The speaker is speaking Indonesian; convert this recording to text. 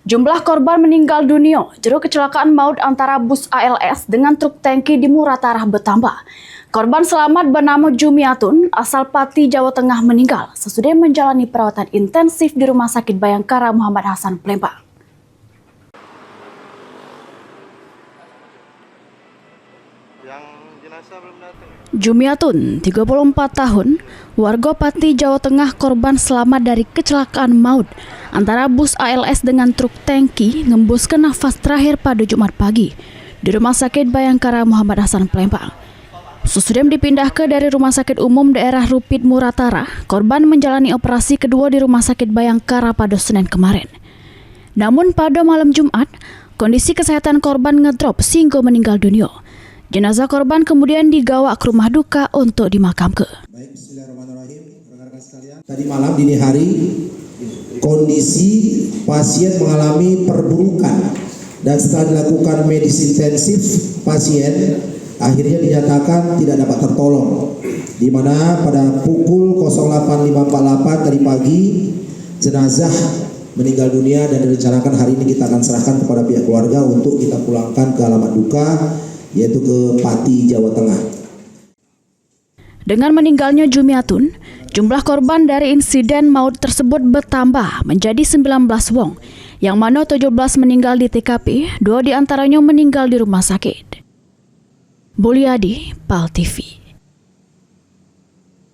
Jumlah korban meninggal dunia jero kecelakaan maut antara bus ALS dengan truk tangki di Muratara bertambah. Korban selamat bernama Jumiatun, asal Pati, Jawa Tengah meninggal sesudah menjalani perawatan intensif di Rumah Sakit Bayangkara Muhammad Hasan, Palembang. Jumiatun, 34 tahun, warga Pati, Jawa Tengah, korban selamat dari kecelakaan maut antara bus ALS dengan truk tangki ngembuskan nafas terakhir pada Jumat pagi di Rumah Sakit Bayangkara Muhammad Hasan, Palembang. Sesudah dipindahkan dari Rumah Sakit Umum Daerah Rupit Muratara, korban menjalani operasi kedua di Rumah Sakit Bayangkara pada Senin kemarin. Namun pada malam Jumat, kondisi kesehatan korban ngedrop sehingga meninggal dunia. Jenazah korban kemudian digawa ke rumah duka untuk dimakamkan. Baik, bismillahirrahmanirrahim. Rekan-rekan sekalian, tadi malam dini hari kondisi pasien mengalami perburukan dan setelah dilakukan medis intensif, pasien akhirnya dinyatakan tidak dapat tertolong. Di mana pada pukul 08.548 tadi pagi jenazah meninggal dunia dan direncanakan hari ini kita akan serahkan kepada pihak keluarga untuk kita pulangkan ke alamat duka, yaitu ke Pati, Jawa Tengah. Dengan meninggalnya Jumiatun, jumlah korban dari insiden maut tersebut bertambah menjadi 19 wong, yang mana 17 meninggal di TKP, 2 diantaranya meninggal di rumah sakit. Buliadi, PAL TV.